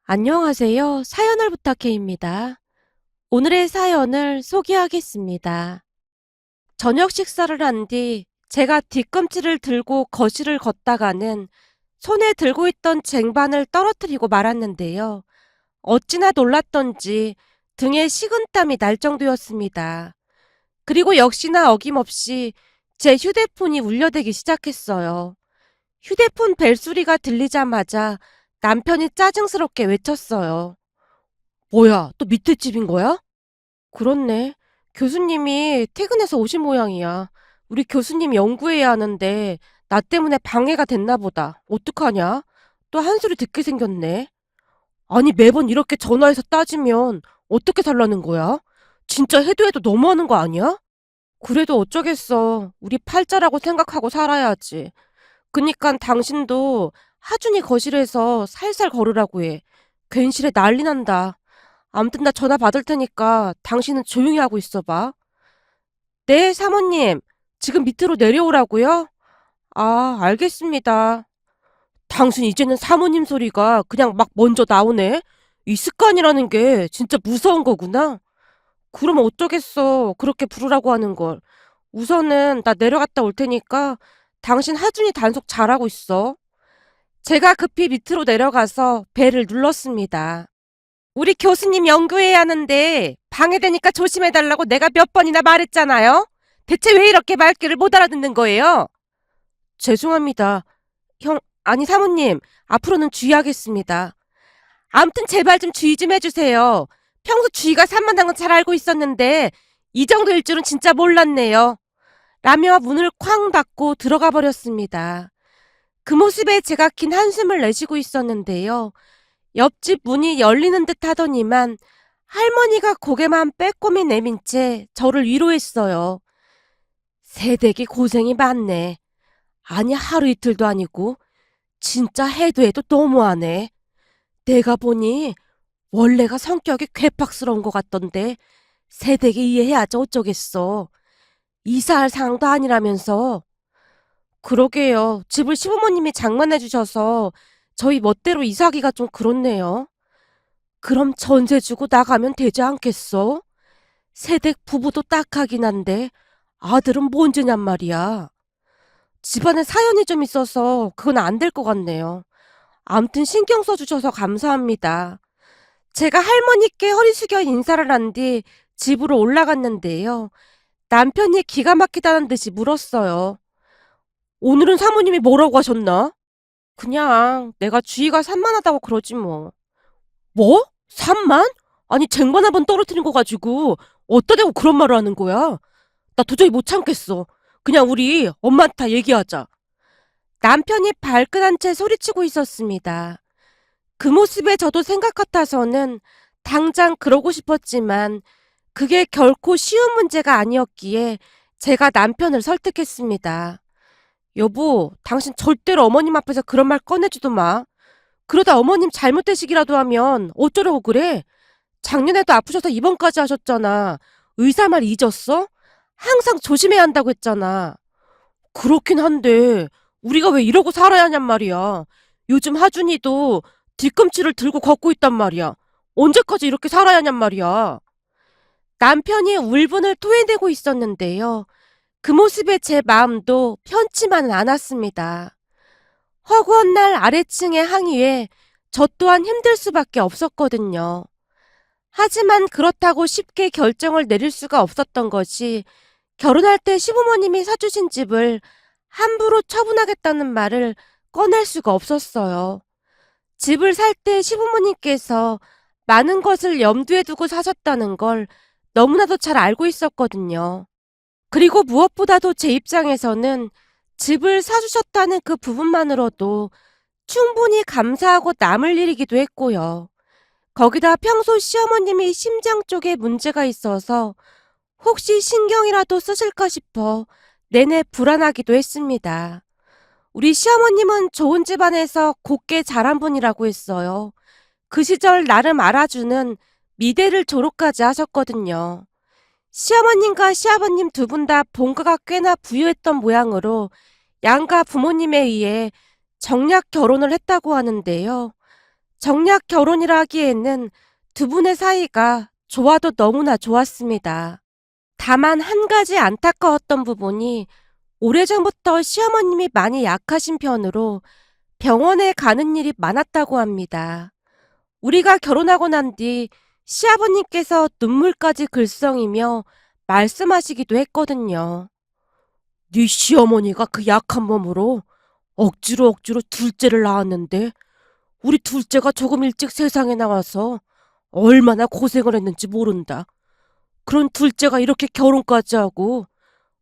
안녕하세요. 사연을 부탁해입니다. 오늘의 사연을 소개하겠습니다. 저녁 식사를 한 뒤 제가 뒤꿈치를 들고 거실을 걷다가는 손에 들고 있던 쟁반을 떨어뜨리고 말았는데요. 어찌나 놀랐던지 등에 식은땀이 날 정도였습니다. 그리고 역시나 어김없이 제 휴대폰이 울려대기 시작했어요. 휴대폰 벨소리가 들리자마자 남편이 짜증스럽게 외쳤어요. 뭐야, 또 밑에 집인 거야? 그렇네. 교수님이 퇴근해서 오신 모양이야. 우리 교수님 연구해야 하는데 나 때문에 방해가 됐나 보다. 어떡하냐? 또 한 소리 듣게 생겼네. 아니, 매번 이렇게 전화해서 따지면 어떻게 살라는 거야? 진짜 해도 해도 너무하는 거 아니야? 그래도 어쩌겠어. 우리 팔자라고 생각하고 살아야지. 그니깐 당신도 하준이 거실에서 살살 걸으라고 해. 괜시레 난리 난다. 암튼 나 전화 받을 테니까 당신은 조용히 하고 있어봐. 네, 사모님. 지금 밑으로 내려오라고요? 아, 알겠습니다. 당신 이제는 사모님 소리가 그냥 막 먼저 나오네? 이 습관이라는 게 진짜 무서운 거구나. 그럼 어쩌겠어. 그렇게 부르라고 하는 걸. 우선은 나 내려갔다 올 테니까 당신 하준이 단속 잘하고 있어. 제가 급히 밑으로 내려가서 벨을 눌렀습니다. 우리 교수님 연구해야 하는데 방해되니까 조심해달라고 내가 몇 번이나 말했잖아요. 대체 왜 이렇게 말귀를 못 알아듣는 거예요? 죄송합니다. 아니 사모님, 앞으로는 주의하겠습니다. 암튼 제발 좀 주의 좀 해주세요. 평소 주의가 산만한 건 잘 알고 있었는데 이 정도일 줄은 진짜 몰랐네요. 라며 문을 쾅 닫고 들어가 버렸습니다. 그 모습에 제가 긴 한숨을 내쉬고 있었는데요. 옆집 문이 열리는 듯 하더니만 할머니가 고개만 빼꼼히 내민 채 저를 위로했어요. 새댁이 고생이 많네. 아니 하루 이틀도 아니고 진짜 해도 해도 너무하네. 내가 보니 원래가 성격이 괴팍스러운 것 같던데 새댁이 이해해야지 어쩌겠어. 이사할 상황도 아니라면서. 그러게요. 집을 시부모님이 장만해 주셔서 저희 멋대로 이사하기가 좀 그렇네요. 그럼 전세 주고 나가면 되지 않겠어? 세댁 부부도 딱하긴 한데 아들은 뭔 죄냔 말이야. 집안에 사연이 좀 있어서 그건 안 될 것 같네요. 암튼 신경 써주셔서 감사합니다. 제가 할머니께 허리 숙여 인사를 한 뒤 집으로 올라갔는데요. 남편이 기가 막히다는 듯이 물었어요. 오늘은 사모님이 뭐라고 하셨나? 그냥 내가 주의가 산만하다고 그러지 뭐. 뭐? 3만? 아니 쟁반 한 번 떨어뜨린 거 가지고 어디다 대고 그런 말을 하는 거야? 나 도저히 못 참겠어. 그냥 우리 엄마한테 다 얘기하자. 남편이 발끈한 채 소리치고 있었습니다. 그 모습에 저도 생각 같아서는 당장 그러고 싶었지만 그게 결코 쉬운 문제가 아니었기에 제가 남편을 설득했습니다. 여보, 당신 절대로 어머님 앞에서 그런 말 꺼내지도 마. 그러다 어머님 잘못되시기라도 하면 어쩌려고 그래? 작년에도 아프셔서 입원까지 하셨잖아. 의사 말 잊었어? 항상 조심해야 한다고 했잖아. 그렇긴 한데 우리가 왜 이러고 살아야 하냔 말이야. 요즘 하준이도 뒤꿈치를 들고 걷고 있단 말이야. 언제까지 이렇게 살아야 하냔 말이야. 남편이 울분을 토해내고 있었는데요. 그 모습에 제 마음도 편치만은 않았습니다. 허구한 날 아래층의 항의에 저 또한 힘들 수밖에 없었거든요. 하지만 그렇다고 쉽게 결정을 내릴 수가 없었던 것이 결혼할 때 시부모님이 사주신 집을 함부로 처분하겠다는 말을 꺼낼 수가 없었어요. 집을 살 때 시부모님께서 많은 것을 염두에 두고 사셨다는 걸 너무나도 잘 알고 있었거든요. 그리고 무엇보다도 제 입장에서는 집을 사주셨다는 그 부분만으로도 충분히 감사하고 남을 일이기도 했고요. 거기다 평소 시어머님이 심장 쪽에 문제가 있어서 혹시 신경이라도 쓰실까 싶어 내내 불안하기도 했습니다. 우리 시어머님은 좋은 집안에서 곱게 자란 분이라고 했어요. 그 시절 나름 알아주는 미대를 졸업까지 하셨거든요. 시어머님과 시아버님 두 분 다 본가가 꽤나 부유했던 모양으로 양가 부모님에 의해 정략 결혼을 했다고 하는데요. 정략 결혼이라 하기에는 두 분의 사이가 좋아도 너무나 좋았습니다. 다만 한 가지 안타까웠던 부분이 오래전부터 시어머님이 많이 약하신 편으로 병원에 가는 일이 많았다고 합니다. 우리가 결혼하고 난 뒤 시아버님께서 눈물까지 글썽이며 말씀하시기도 했거든요. 네 시어머니가 그 약한 몸으로 억지로 둘째를 낳았는데 우리 둘째가 조금 일찍 세상에 나와서 얼마나 고생을 했는지 모른다. 그런 둘째가 이렇게 결혼까지 하고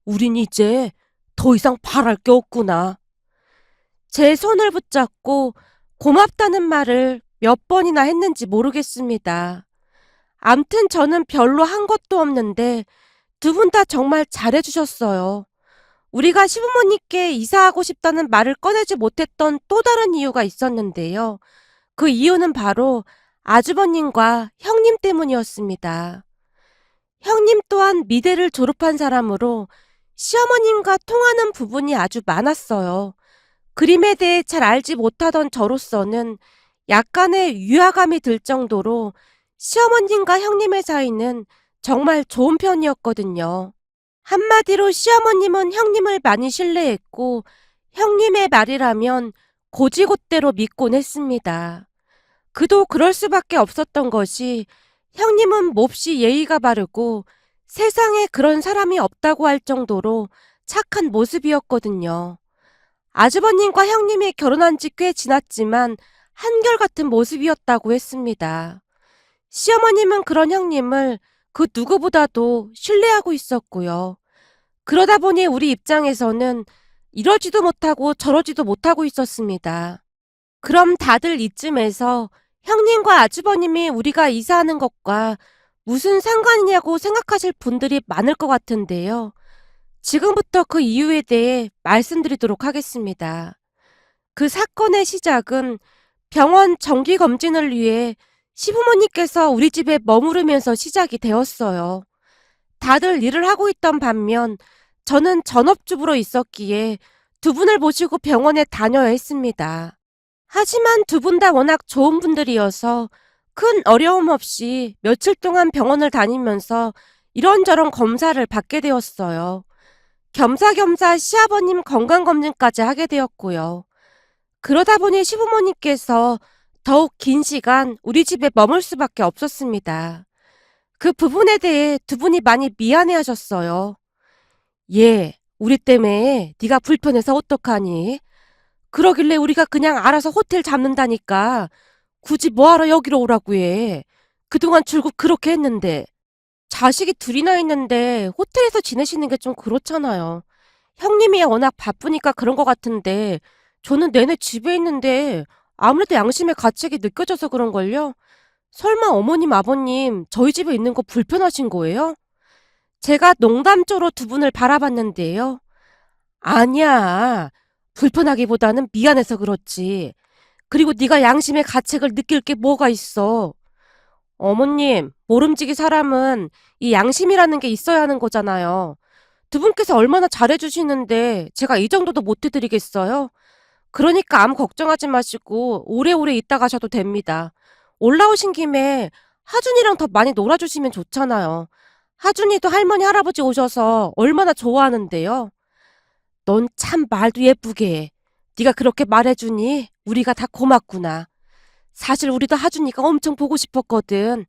우린 이제 더 이상 바랄 게 없구나. 제 손을 붙잡고 고맙다는 말을 몇 번이나 했는지 모르겠습니다. 암튼 저는 별로 한 것도 없는데 두 분 다 정말 잘해주셨어요. 우리가 시부모님께 이사하고 싶다는 말을 꺼내지 못했던 또 다른 이유가 있었는데요. 그 이유는 바로 아주버님과 형님 때문이었습니다. 형님 또한 미대를 졸업한 사람으로 시어머님과 통하는 부분이 아주 많았어요. 그림에 대해 잘 알지 못하던 저로서는 약간의 위화감이 들 정도로 시어머님과 형님의 사이는 정말 좋은 편이었거든요. 한마디로 시어머님은 형님을 많이 신뢰했고 형님의 말이라면 고지곳대로 믿곤 했습니다. 그도 그럴 수밖에 없었던 것이 형님은 몹시 예의가 바르고 세상에 그런 사람이 없다고 할 정도로 착한 모습이었거든요. 아주버님과 형님이 결혼한 지 꽤 지났지만 한결같은 모습이었다고 했습니다. 시어머님은 그런 형님을 그 누구보다도 신뢰하고 있었고요. 그러다 보니 우리 입장에서는 이러지도 못하고 저러지도 못하고 있었습니다. 그럼 다들 이쯤에서 형님과 아주버님이 우리가 이사하는 것과 무슨 상관이냐고 생각하실 분들이 많을 것 같은데요. 지금부터 그 이유에 대해 말씀드리도록 하겠습니다. 그 사건의 시작은 병원 정기검진을 위해 시부모님께서 우리 집에 머무르면서 시작이 되었어요. 다들 일을 하고 있던 반면 저는 전업주부로 있었기에 두 분을 모시고 병원에 다녀야 했습니다. 하지만 두 분 다 워낙 좋은 분들이어서 큰 어려움 없이 며칠 동안 병원을 다니면서 이런저런 검사를 받게 되었어요. 겸사겸사 시아버님 건강검진까지 하게 되었고요. 그러다 보니 시부모님께서 더욱 긴 시간 우리 집에 머물 수밖에 없었습니다. 그 부분에 대해 두 분이 많이 미안해하셨어요. 예, 우리 때문에 네가 불편해서 어떡하니? 그러길래 우리가 그냥 알아서 호텔 잡는다니까 굳이 뭐하러 여기로 오라고 해. 그동안 출국 그렇게 했는데. 자식이 둘이나 있는데 호텔에서 지내시는 게 좀 그렇잖아요. 형님이 워낙 바쁘니까 그런 것 같은데 저는 내내 집에 있는데 아무래도 양심의 가책이 느껴져서 그런걸요? 설마 어머님 아버님 저희 집에 있는 거 불편하신 거예요? 제가 농담조로 두 분을 바라봤는데요. 아니야. 불편하기보다는 미안해서 그렇지. 그리고 네가 양심의 가책을 느낄 게 뭐가 있어. 어머님, 모름지기 사람은 이 양심이라는 게 있어야 하는 거잖아요. 두 분께서 얼마나 잘해주시는데 제가 이 정도도 못 해드리겠어요? 그러니까 아무 걱정하지 마시고 오래오래 있다 가셔도 됩니다. 올라오신 김에 하준이랑 더 많이 놀아주시면 좋잖아요. 하준이도 할머니 할아버지 오셔서 얼마나 좋아하는데요. 넌 참 말도 예쁘게 해. 네가 그렇게 말해주니 우리가 다 고맙구나. 사실 우리도 하준이가 엄청 보고 싶었거든.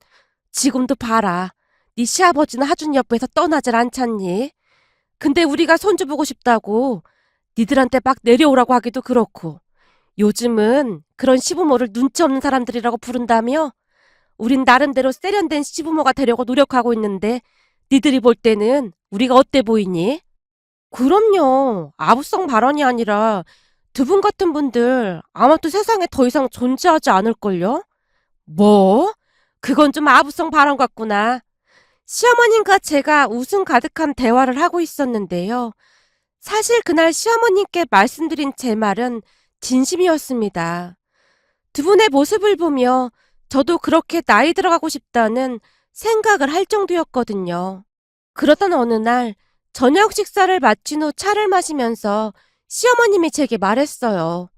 지금도 봐라. 네 시아버지는 하준이 옆에서 떠나질 않잖니. 근데 우리가 손주 보고 싶다고 니들한테 막 내려오라고 하기도 그렇고 요즘은 그런 시부모를 눈치 없는 사람들이라고 부른다며? 우린 나름대로 세련된 시부모가 되려고 노력하고 있는데 니들이 볼 때는 우리가 어때 보이니? 그럼요. 아부성 발언이 아니라 두 분 같은 분들 아마도 세상에 더 이상 존재하지 않을걸요? 뭐? 그건 좀 아부성 발언 같구나. 시어머님과 제가 웃음 가득한 대화를 하고 있었는데요. 사실 그날 시어머님께 말씀드린 제 말은 진심이었습니다. 두 분의 모습을 보며 저도 그렇게 나이 들어가고 싶다는 생각을 할 정도였거든요. 그러던 어느 날 저녁 식사를 마친 후 차를 마시면서 시어머님이 제게 말했어요.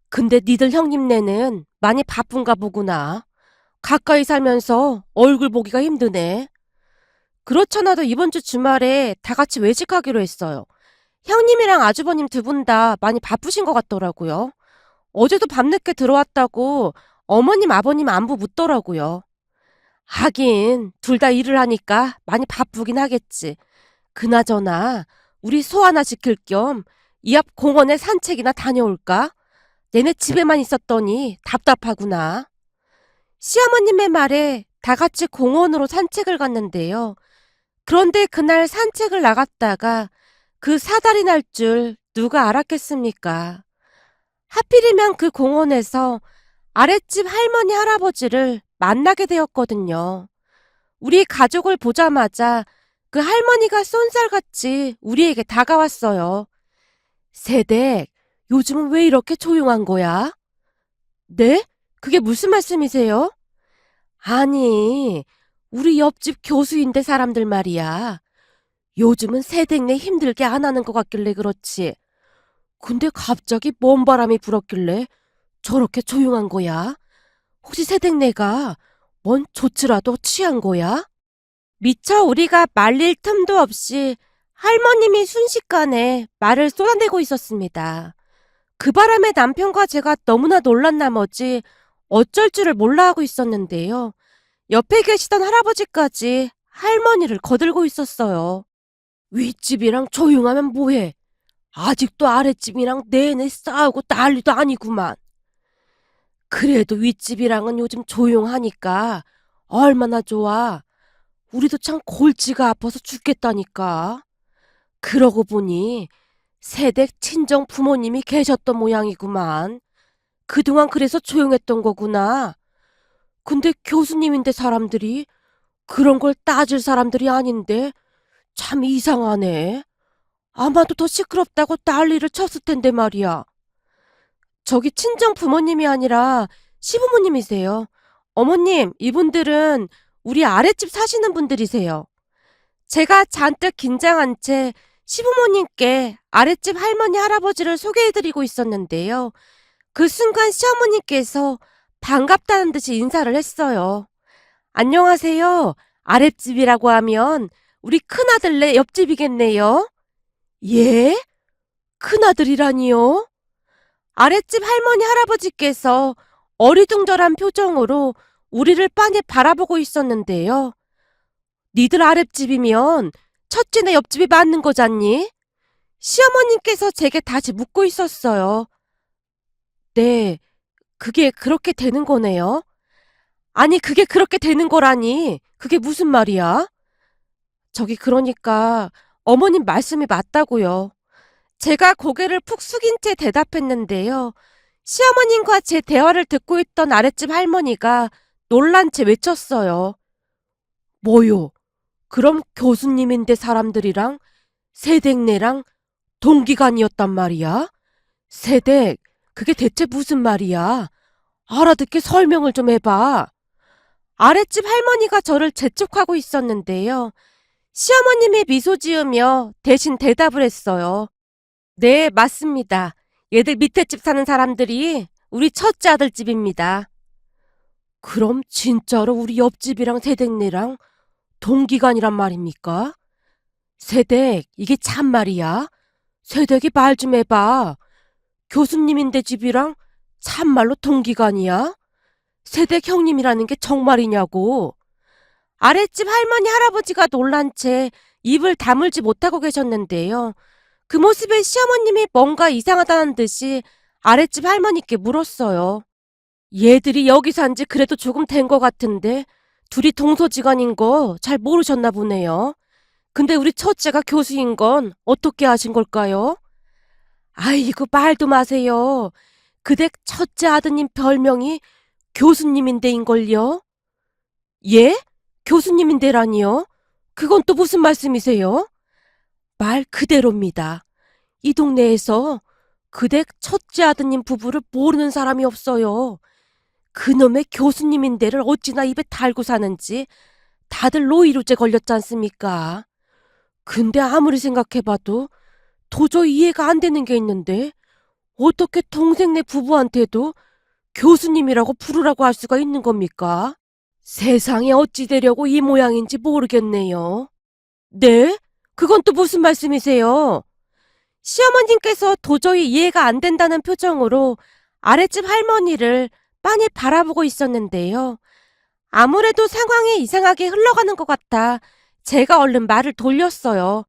근데 니들 형님네는 많이 바쁜가 보구나. 가까이 살면서 얼굴 보기가 힘드네. 그렇잖아도 이번 주 주말에 다 같이 외식하기로 했어요. 형님이랑 아주버님 두 분 다 많이 바쁘신 것 같더라고요. 어제도 밤늦게 들어왔다고 어머님, 아버님 안부 묻더라고요. 하긴 둘 다 일을 하니까 많이 바쁘긴 하겠지. 그나저나 우리 소 하나 지킬 겸 이 앞 공원에 산책이나 다녀올까? 내내 집에만 있었더니 답답하구나. 시어머님의 말에 다 같이 공원으로 산책을 갔는데요. 그런데 그날 산책을 나갔다가 그 사달이 날 줄 누가 알았겠습니까? 하필이면 그 공원에서 아랫집 할머니 할아버지를 만나게 되었거든요. 우리 가족을 보자마자 그 할머니가 쏜살같이 우리에게 다가왔어요. 세댁, 요즘은 왜 이렇게 조용한 거야? 네? 그게 무슨 말씀이세요? 아니, 우리 옆집 교수인데 사람들 말이야. 요즘은 세댁네 힘들게 안 하는 것 같길래 그렇지. 근데 갑자기 먼 바람이 불었길래 저렇게 조용한 거야? 혹시 세댁네가 뭔 조치라도 취한 거야? 미처 우리가 말릴 틈도 없이 할머님이 순식간에 말을 쏟아내고 있었습니다. 그 바람에 남편과 제가 너무나 놀란 나머지 어쩔 줄을 몰라 하고 있었는데요. 옆에 계시던 할아버지까지 할머니를 거들고 있었어요. 윗집이랑 조용하면 뭐해? 아직도 아랫집이랑 내내 싸우고 난리도 아니구만. 그래도 윗집이랑은 요즘 조용하니까 얼마나 좋아. 우리도 참 골치가 아파서 죽겠다니까. 그러고 보니 세댁 친정 부모님이 계셨던 모양이구만. 그동안 그래서 조용했던 거구나. 근데 교수님인데 사람들이 그런 걸 따질 사람들이 아닌데 참 이상하네. 아마도 더 시끄럽다고 난리를 쳤을 텐데 말이야. 저기 친정 부모님이 아니라 시부모님이세요. 어머님, 이분들은 우리 아랫집 사시는 분들이세요. 제가 잔뜩 긴장한 채 시부모님께 아랫집 할머니, 할아버지를 소개해드리고 있었는데요. 그 순간 시어머니께서 반갑다는 듯이 인사를 했어요. 안녕하세요. 아랫집이라고 하면 우리 큰아들네 옆집이겠네요. 예? 큰아들이라니요? 아랫집 할머니, 할아버지께서 어리둥절한 표정으로 우리를 빤히 바라보고 있었는데요. 니들 아랫집이면 첫째네 옆집이 맞는 거잖니? 시어머님께서 제게 다시 묻고 있었어요. 네, 그게 그렇게 되는 거네요. 아니, 그게 그렇게 되는 거라니. 그게 무슨 말이야? 저기 그러니까 어머님 말씀이 맞다고요. 제가 고개를 푹 숙인 채 대답했는데요. 시어머님과 제 대화를 듣고 있던 아랫집 할머니가 놀란 채 외쳤어요. 뭐요? 그럼 교수님인데 사람들이랑 세댁네랑 동기간이었단 말이야? 세댁, 그게 대체 무슨 말이야? 알아듣게 설명을 좀 해봐. 아랫집 할머니가 저를 재촉하고 있었는데요. 시어머님이 미소 지으며 대신 대답을 했어요. 네, 맞습니다. 얘들 밑에 집 사는 사람들이 우리 첫째 아들 집입니다. 그럼 진짜로 우리 옆집이랑 세댁네랑 동기간이란 말입니까? 세댁, 이게 참말이야? 세댁이 말 좀 해봐. 교수님인데 집이랑 참말로 동기간이야? 세댁 형님이라는 게 정말이냐고. 아랫집 할머니 할아버지가 놀란 채 입을 다물지 못하고 계셨는데요. 그 모습에 시어머님이 뭔가 이상하다는 듯이 아랫집 할머니께 물었어요. 얘들이 여기 산 지 그래도 조금 된 것 같은데 둘이 동서지간인 거 잘 모르셨나 보네요. 근데 우리 첫째가 교수인 건 어떻게 아신 걸까요? 아이고 말도 마세요. 그댁 첫째 아드님 별명이 교수님인데인걸요? 예? 교수님인데라니요? 그건 또 무슨 말씀이세요? 말 그대로입니다. 이 동네에서 그댁 첫째 아드님 부부를 모르는 사람이 없어요. 그놈의 교수님인데를 어찌나 입에 달고 사는지 다들 노이로제 걸렸지 않습니까? 근데 아무리 생각해봐도 도저히 이해가 안 되는 게 있는데 어떻게 동생네 부부한테도 교수님이라고 부르라고 할 수가 있는 겁니까? 세상에 어찌 되려고 이 모양인지 모르겠네요. 네? 그건 또 무슨 말씀이세요? 시어머님께서 도저히 이해가 안 된다는 표정으로 아랫집 할머니를 빤히 바라보고 있었는데요. 아무래도 상황이 이상하게 흘러가는 것 같아 제가 얼른 말을 돌렸어요.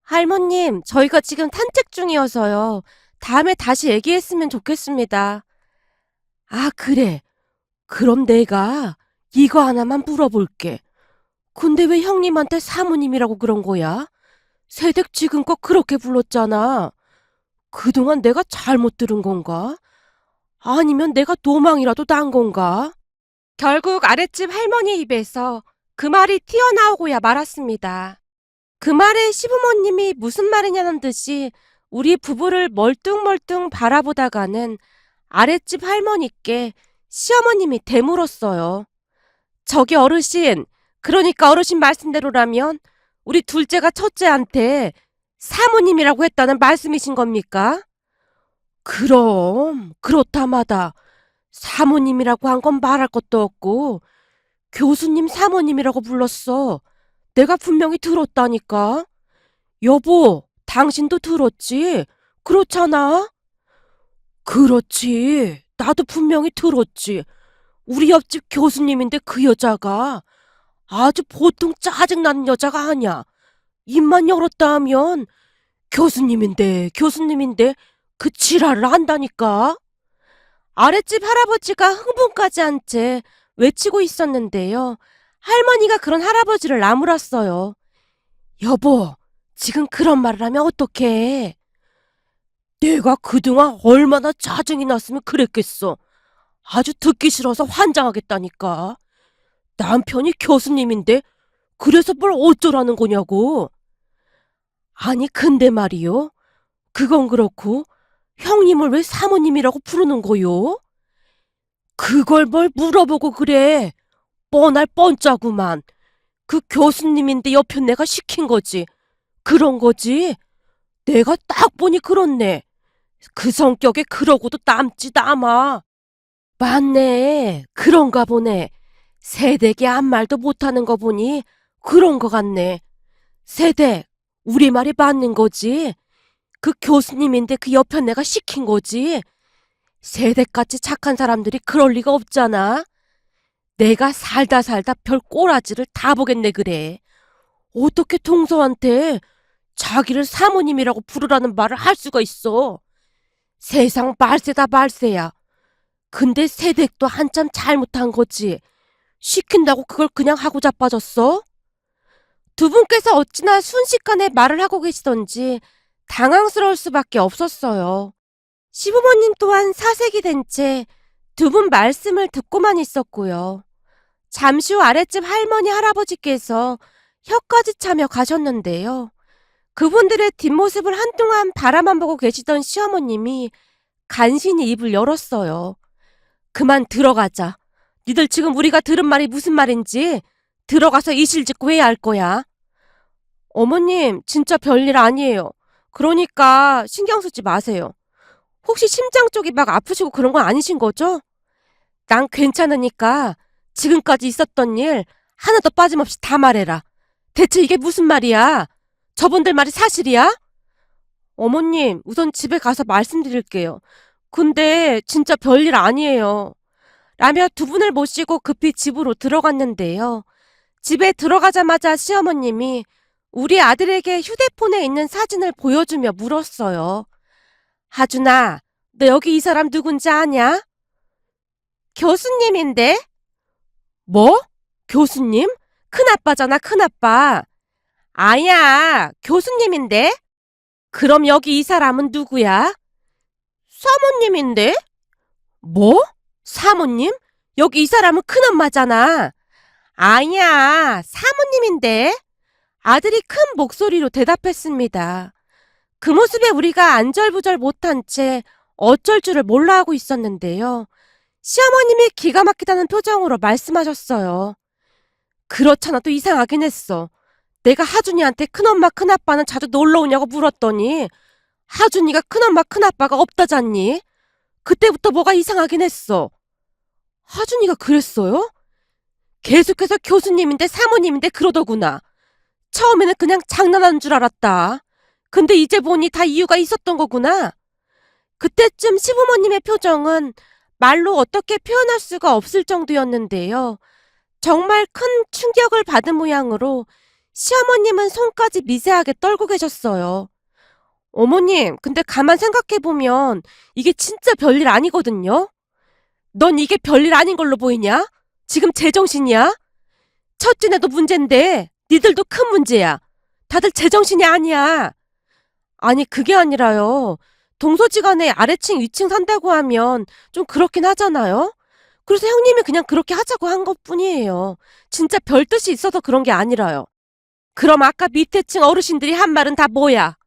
할머님, 저희가 지금 산책 중이어서요. 다음에 다시 얘기했으면 좋겠습니다. 아, 그래. 그럼 내가 이거 하나만 물어볼게. 근데 왜 형님한테 사모님이라고 그런 거야? 새댁 지금껏 그렇게 불렀잖아. 그동안 내가 잘못 들은 건가? 아니면 내가 도망이라도 난 건가? 결국 아랫집 할머니 입에서 그 말이 튀어나오고야 말았습니다. 그 말에 시부모님이 무슨 말이냐는 듯이 우리 부부를 멀뚱멀뚱 바라보다가는 아랫집 할머니께 시어머님이 대물었어요. 저기 어르신, 그러니까 어르신 말씀대로라면 우리 둘째가 첫째한테 사모님이라고 했다는 말씀이신 겁니까? 그럼 그렇다마다 사모님이라고 한 건 말할 것도 없고 교수님 사모님이라고 불렀어. 내가 분명히 들었다니까. 여보, 당신도 들었지? 그렇잖아? 그렇지. 나도 분명히 들었지. 우리 옆집 교수님인데 그 여자가 아주 보통 짜증나는 여자가 아니야. 입만 열었다 하면 교수님인데 그 지랄을 한다니까. 아랫집 할아버지가 흥분까지 한 채 외치고 있었는데요. 할머니가 그런 할아버지를 나무랐어요. 여보, 지금 그런 말을 하면 어떡해? 내가 그동안 얼마나 짜증이 났으면 그랬겠어. 아주 듣기 싫어서 환장하겠다니까. 남편이 교수님인데 그래서 뭘 어쩌라는 거냐고. 아니 근데 말이요. 그건 그렇고 형님을 왜 사모님이라고 부르는 거요? 그걸 뭘 물어보고 그래. 뻔할 뻔짜구만. 그 교수님인데 옆에 내가 시킨 거지. 그런 거지. 내가 딱 보니 그렇네. 그 성격에 그러고도 남지 남아. 맞네. 그런가 보네. 새댁이 아무 말도 못하는 거 보니 그런 거 같네. 새댁, 우리 말이 맞는 거지. 그 교수님인데 그 옆에 내가 시킨 거지. 새댁같이 착한 사람들이 그럴 리가 없잖아. 내가 살다 별 꼬라지를 다 보겠네 그래. 어떻게 동서한테 자기를 사모님이라고 부르라는 말을 할 수가 있어. 세상 말세다 말세야. 근데 새댁도 한참 잘못한 거지. 시킨다고 그걸 그냥 하고 자빠졌어? 두 분께서 어찌나 순식간에 말을 하고 계시던지 당황스러울 수밖에 없었어요. 시부모님 또한 사색이 된 채 두 분 말씀을 듣고만 있었고요. 잠시 후 아랫집 할머니 할아버지께서 혀까지 차며 가셨는데요. 그분들의 뒷모습을 한동안 바라만 보고 계시던 시어머님이 간신히 입을 열었어요. 그만 들어가자. 니들 지금 우리가 들은 말이 무슨 말인지 들어가서 이실직고 해야 할 거야. 어머님, 진짜 별일 아니에요. 그러니까 신경 쓰지 마세요. 혹시 심장 쪽이 막 아프시고 그런 건 아니신 거죠? 난 괜찮으니까 지금까지 있었던 일 하나도 빠짐없이 다 말해라. 대체 이게 무슨 말이야? 저분들 말이 사실이야? 어머님, 우선 집에 가서 말씀드릴게요. 근데 진짜 별일 아니에요. 라며 두 분을 모시고 급히 집으로 들어갔는데요. 집에 들어가자마자 시어머님이 우리 아들에게 휴대폰에 있는 사진을 보여주며 물었어요. 하준아, 너 여기 이 사람 누군지 아냐? 교수님인데? 뭐? 교수님? 큰아빠잖아, 큰아빠. 아야, 교수님인데? 그럼 여기 이 사람은 누구야? 사모님인데? 뭐? 사모님? 여기 이 사람은 큰엄마잖아. 아니야, 사모님인데? 아들이 큰 목소리로 대답했습니다. 그 모습에 우리가 안절부절 못한 채 어쩔 줄을 몰라 하고 있었는데요. 시어머님이 기가 막히다는 표정으로 말씀하셨어요. 그렇잖아도 이상하긴 했어. 내가 하준이한테 큰엄마 큰아빠는 자주 놀러 오냐고 물었더니 하준이가 큰엄마 큰아빠가 없다잖니? 그때부터 뭐가 이상하긴 했어. 하준이가 그랬어요? 계속해서 교수님인데 사모님인데 그러더구나. 처음에는 그냥 장난하는 줄 알았다. 근데 이제 보니 다 이유가 있었던 거구나. 그때쯤 시부모님의 표정은 말로 어떻게 표현할 수가 없을 정도였는데요. 정말 큰 충격을 받은 모양으로 시어머님은 손까지 미세하게 떨고 계셨어요. 어머님, 근데 가만 생각해보면 이게 진짜 별일 아니거든요? 넌 이게 별일 아닌 걸로 보이냐? 지금 제정신이야? 첫째네도 문제인데 니들도 큰 문제야. 다들 제정신이 아니야. 아니 그게 아니라요. 동서지간에 아래층 위층 산다고 하면 좀 그렇긴 하잖아요. 그래서 형님이 그냥 그렇게 하자고 한 것뿐이에요. 진짜 별 뜻이 있어서 그런 게 아니라요. 그럼 아까 밑에 층 어르신들이 한 말은 다 뭐야?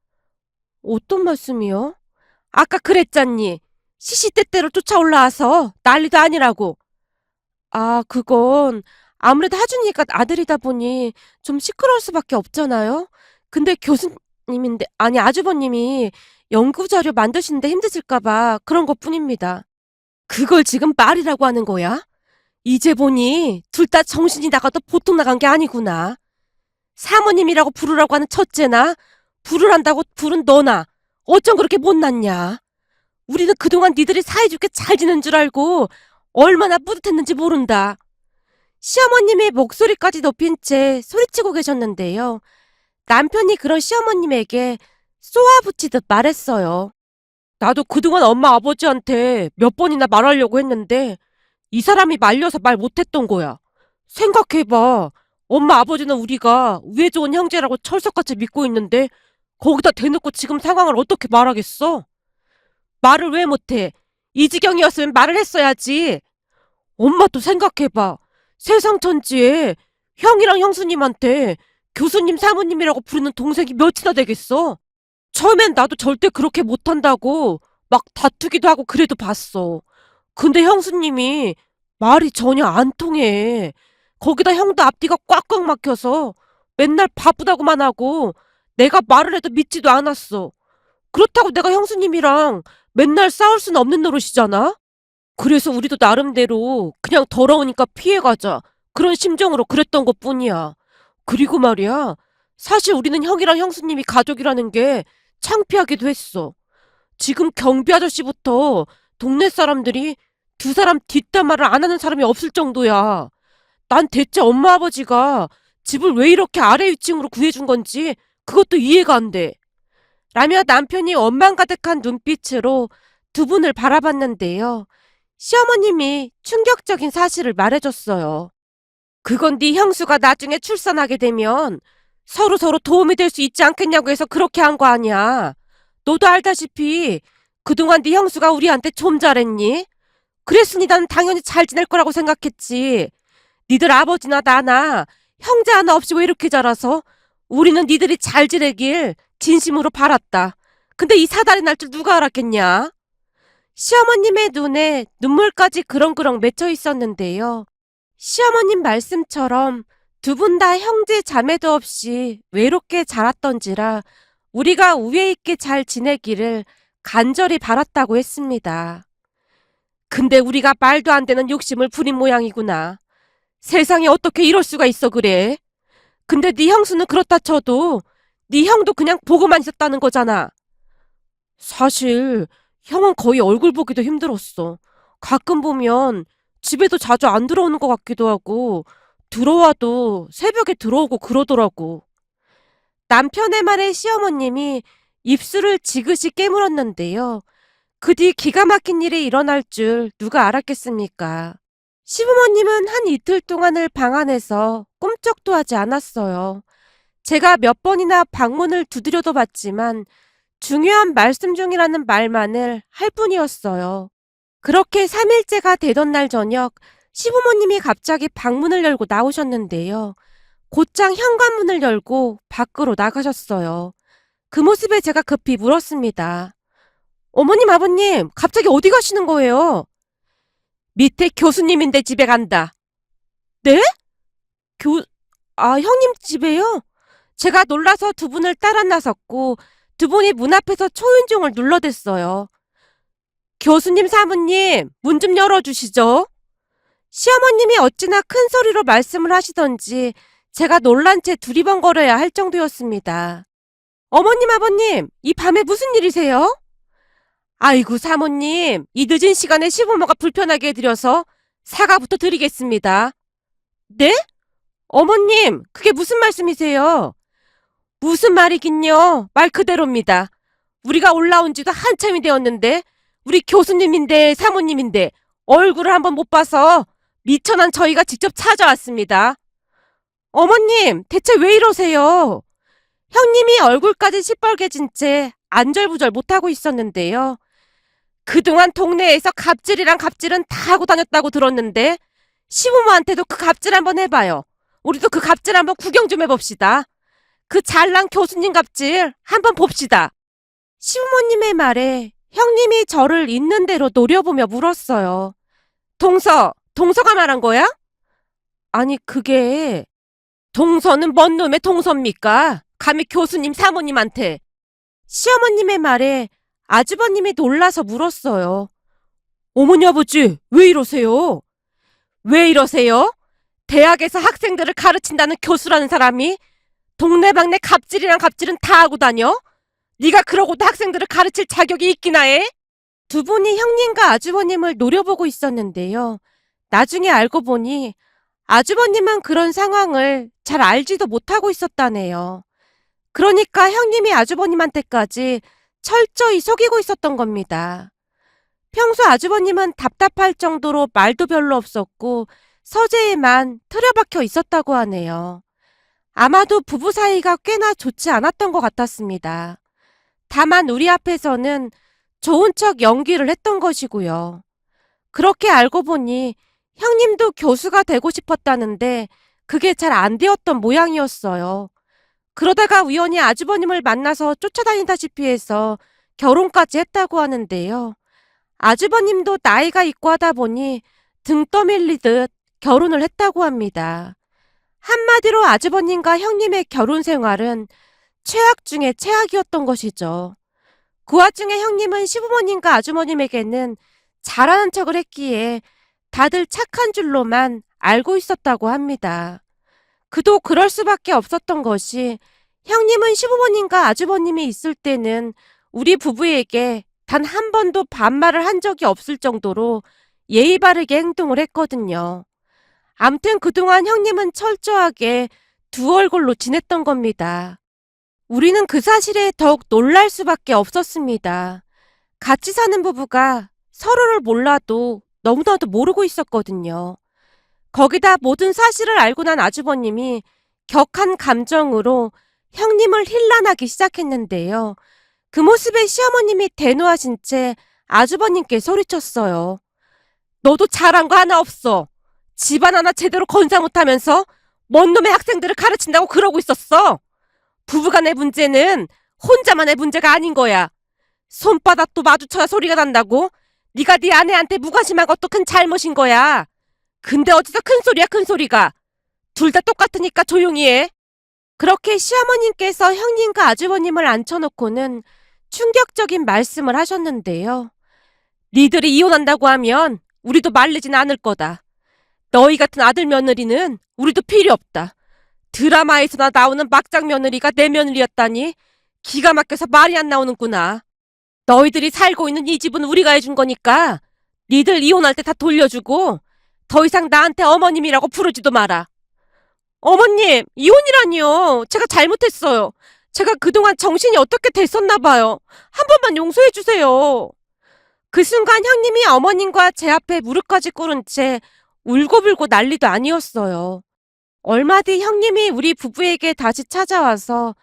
어떤 말씀이요? 아까 그랬잖니. 시시때때로 쫓아올라와서 난리도 아니라고. 아, 그건 아무래도 하준이가 아들이다 보니 좀 시끄러울 수밖에 없잖아요. 근데 교수님인데, 아니 아주버님이 연구자료 만드시는데 힘드실까 봐 그런 것뿐입니다. 그걸 지금 말이라고 하는 거야? 이제 보니 둘 다 정신이 나가도 보통 나간 게 아니구나. 사모님이라고 부르라고 하는 첫째나 부르란다고 부른 너나 어쩜 그렇게 못났냐. 우리는 그동안 니들이 사이좋게 잘 지낸 줄 알고 얼마나 뿌듯했는지 모른다. 시어머님의 목소리까지 높인 채 소리치고 계셨는데요. 남편이 그런 시어머님에게 쏘아붙이듯 말했어요. 나도 그동안 엄마 아버지한테 몇 번이나 말하려고 했는데 이 사람이 말려서 말 못했던 거야. 생각해봐. 엄마 아버지는 우리가 우애 좋은 형제라고 철석같이 믿고 있는데 거기다 대놓고 지금 상황을 어떻게 말하겠어? 말을 왜 못해? 이 지경이었으면 말을 했어야지. 엄마도 생각해봐. 세상 천지에 형이랑 형수님한테 교수님 사모님이라고 부르는 동생이 몇이나 되겠어? 처음엔 나도 절대 그렇게 못한다고 막 다투기도 하고 그래도 봤어. 근데 형수님이 말이 전혀 안 통해. 거기다 형도 앞뒤가 꽉꽉 막혀서 맨날 바쁘다고만 하고 내가 말을 해도 믿지도 않았어. 그렇다고 내가 형수님이랑 맨날 싸울 수는 없는 노릇이잖아? 그래서 우리도 나름대로 그냥 더러우니까 피해가자. 그런 심정으로 그랬던 것 뿐이야. 그리고 말이야. 사실 우리는 형이랑 형수님이 가족이라는 게 창피하기도 했어. 지금 경비 아저씨부터 동네 사람들이 두 사람 뒷담화를 안 하는 사람이 없을 정도야. 난 대체 엄마 아버지가 집을 왜 이렇게 아래 위층으로 구해준 건지 그것도 이해가 안 돼. 라며 남편이 원망 가득한 눈빛으로 두 분을 바라봤는데요. 시어머님이 충격적인 사실을 말해줬어요. 그건 네 형수가 나중에 출산하게 되면 서로서로 도움이 될 수 있지 않겠냐고 해서 그렇게 한 거 아니야. 너도 알다시피 그동안 네 형수가 우리한테 좀 잘했니? 그랬으니 난 당연히 잘 지낼 거라고 생각했지. 니들 아버지나 나나 형제 하나 없이 왜 이렇게 자라서 우리는 니들이 잘 지내길 진심으로 바랐다. 근데 이 사달이 날 줄 누가 알았겠냐? 시어머님의 눈에 눈물까지 그렁그렁 맺혀 있었는데요. 시어머님 말씀처럼 두 분 다 형제 자매도 없이 외롭게 자랐던지라 우리가 우애 있게 잘 지내기를 간절히 바랐다고 했습니다. 근데 우리가 말도 안 되는 욕심을 부린 모양이구나. 세상에 어떻게 이럴 수가 있어 그래? 근데 네 형수는 그렇다 쳐도 네 형도 그냥 보고만 있었다는 거잖아. 사실 형은 거의 얼굴 보기도 힘들었어. 가끔 보면 집에도 자주 안 들어오는 것 같기도 하고 들어와도 새벽에 들어오고 그러더라고. 남편의 말에 시어머님이 입술을 지그시 깨물었는데요. 그 뒤 기가 막힌 일이 일어날 줄 누가 알았겠습니까? 시부모님은 한 이틀 동안을 방 안에서 꿈쩍도 하지 않았어요. 제가 몇 번이나 방문을 두드려도 봤지만 중요한 말씀 중이라는 말만을 할 뿐이었어요. 그렇게 3일째가 되던 날 저녁 시부모님이 갑자기 방문을 열고 나오셨는데요. 곧장 현관문을 열고 밖으로 나가셨어요. 그 모습에 제가 급히 물었습니다. 어머님, 아버님, 갑자기 어디 가시는 거예요? 밑에 교수님인데 집에 간다. 네? 형님 집에요? 제가 놀라서 두 분을 따라 나섰고 두 분이 문 앞에서 초인종을 눌러댔어요. 교수님, 사모님, 문 좀 열어주시죠. 시어머님이 어찌나 큰 소리로 말씀을 하시던지 제가 놀란 채 두리번거려야 할 정도였습니다. 어머님, 아버님, 이 밤에 무슨 일이세요? 아이고, 사모님, 이 늦은 시간에 시부모가 불편하게 해드려서 사과부터 드리겠습니다. 네? 어머님, 그게 무슨 말씀이세요? 무슨 말이긴요. 말 그대로입니다. 우리가 올라온 지도 한참이 되었는데 우리 교수님인데 사모님인데 얼굴을 한번 못 봐서 미천한 저희가 직접 찾아왔습니다. 어머님, 대체 왜 이러세요? 형님이 얼굴까지 시뻘개진 채 안절부절 못하고 있었는데요. 그동안 동네에서 갑질이랑 갑질은 다 하고 다녔다고 들었는데 시부모한테도 그 갑질 한번 해봐요. 우리도 그 갑질 한번 구경 좀 해봅시다. 그 잘난 교수님 갑질 한번 봅시다. 시부모님의 말에 형님이 저를 있는 대로 노려보며 물었어요. 동서가 말한 거야? 아니, 그게 동서는 뭔 놈의 동서입니까? 감히 교수님 사모님한테. 시어머님의 말에 아주버님이 놀라서 물었어요. 어머니 아버지, 왜 이러세요? 왜 이러세요? 대학에서 학생들을 가르친다는 교수라는 사람이 동네방네 갑질이랑 갑질은 다 하고 다녀? 네가 그러고도 학생들을 가르칠 자격이 있기나 해? 두 분이 형님과 아주버님을 노려보고 있었는데요. 나중에 알고 보니 아주버님은 그런 상황을 잘 알지도 못하고 있었다네요. 그러니까 형님이 아주버님한테까지 철저히 속이고 있었던 겁니다. 평소 아주버님은 답답할 정도로 말도 별로 없었고 서재에만 틀어박혀 있었다고 하네요. 아마도 부부 사이가 꽤나 좋지 않았던 것 같았습니다. 다만 우리 앞에서는 좋은 척 연기를 했던 것이고요. 그렇게 알고 보니 형님도 교수가 되고 싶었다는데 그게 잘 안 되었던 모양이었어요. 그러다가 우연히 아주버님을 만나서 쫓아다니다시피 해서 결혼까지 했다고 하는데요. 아주버님도 나이가 있고 하다 보니 등 떠밀리듯 결혼을 했다고 합니다. 한마디로 아주버님과 형님의 결혼 생활은 최악 중에 최악이었던 것이죠. 그 와중에 형님은 시부모님과 아주머님에게는 잘하는 척을 했기에 다들 착한 줄로만 알고 있었다고 합니다. 그도 그럴 수밖에 없었던 것이 형님은 시부모님과 아주버님이 있을 때는 우리 부부에게 단 한 번도 반말을 한 적이 없을 정도로 예의 바르게 행동을 했거든요. 암튼 그동안 형님은 철저하게 두 얼굴로 지냈던 겁니다. 우리는 그 사실에 더욱 놀랄 수밖에 없었습니다. 같이 사는 부부가 서로를 몰라도 너무나도 모르고 있었거든요. 거기다 모든 사실을 알고 난 아주버님이 격한 감정으로 형님을 힐난하기 시작했는데요. 그 모습에 시어머님이 대노하신 채 아주버님께 소리쳤어요. 너도 잘한 거 하나 없어. 집안 하나 제대로 건사 못하면서 뭔 놈의 학생들을 가르친다고 그러고 있었어. 부부간의 문제는 혼자만의 문제가 아닌 거야. 손바닥도 마주쳐야 소리가 난다고? 네가 네 아내한테 무관심한 것도 큰 잘못인 거야. 근데 어디서 큰 소리야, 큰 소리가. 둘 다 똑같으니까 조용히 해. 그렇게 시어머님께서 형님과 아주버님을 앉혀놓고는 충격적인 말씀을 하셨는데요. 니들이 이혼한다고 하면 우리도 말리진 않을 거다. 너희 같은 아들 며느리는 우리도 필요 없다. 드라마에서나 나오는 막장 며느리가 내 며느리였다니 기가 막혀서 말이 안 나오는구나. 너희들이 살고 있는 이 집은 우리가 해준 거니까 니들 이혼할 때 다 돌려주고 더 이상 나한테 어머님이라고 부르지도 마라. 어머님, 이혼이라니요. 제가 잘못했어요. 제가 그동안 정신이 어떻게 됐었나 봐요. 한 번만 용서해 주세요. 그 순간 형님이 어머님과 제 앞에 무릎까지 꿇은 채 울고불고 난리도 아니었어요. 얼마 뒤 형님이 우리 부부에게 다시 찾아와서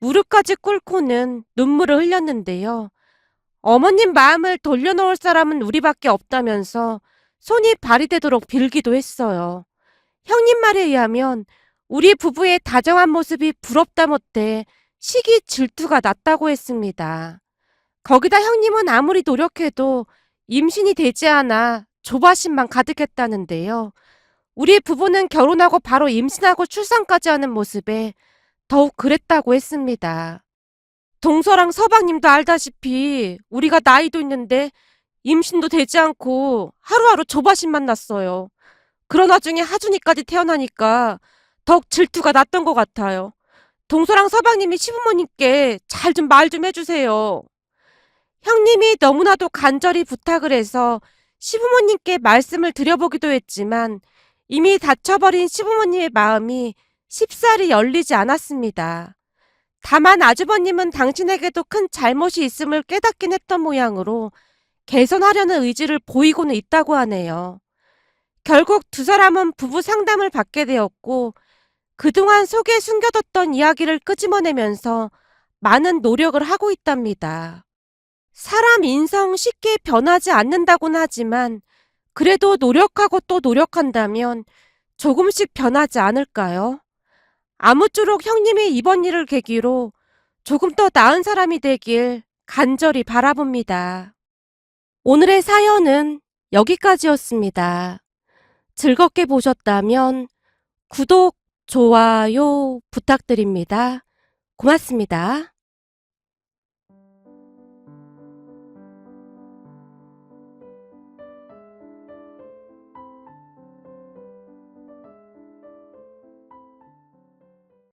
무릎까지 꿇고는 눈물을 흘렸는데요. 어머님 마음을 돌려놓을 사람은 우리밖에 없다면서 손이 발이 되도록 빌기도 했어요. 형님 말에 의하면 우리 부부의 다정한 모습이 부럽다 못해 시기 질투가 났다고 했습니다. 거기다 형님은 아무리 노력해도 임신이 되지 않아 조바심만 가득했다는데요. 우리 부부는 결혼하고 바로 임신하고 출산까지 하는 모습에 더욱 그랬다고 했습니다. 동서랑 서방님도 알다시피 우리가 나이도 있는데 임신도 되지 않고 하루하루 조바심만 났어요. 그러나 중에 하준이까지 태어나니까 더욱 질투가 났던 것 같아요. 동서랑 서방님이 시부모님께 잘 좀 말 좀 해주세요. 형님이 너무나도 간절히 부탁을 해서 시부모님께 말씀을 드려보기도 했지만 이미 다쳐버린 시부모님의 마음이 쉽사리 열리지 않았습니다. 다만 아주버님은 당신에게도 큰 잘못이 있음을 깨닫긴 했던 모양으로 개선하려는 의지를 보이고는 있다고 하네요. 결국 두 사람은 부부 상담을 받게 되었고 그동안 속에 숨겨뒀던 이야기를 끄집어내면서 많은 노력을 하고 있답니다. 사람 인성 쉽게 변하지 않는다고는 하지만 그래도 노력하고 또 노력한다면 조금씩 변하지 않을까요? 아무쪼록 형님이 이번 일을 계기로 조금 더 나은 사람이 되길 간절히 바라봅니다. 오늘의 사연은 여기까지였습니다. 즐겁게 보셨다면 구독, 좋아요 부탁드립니다. 고맙습니다.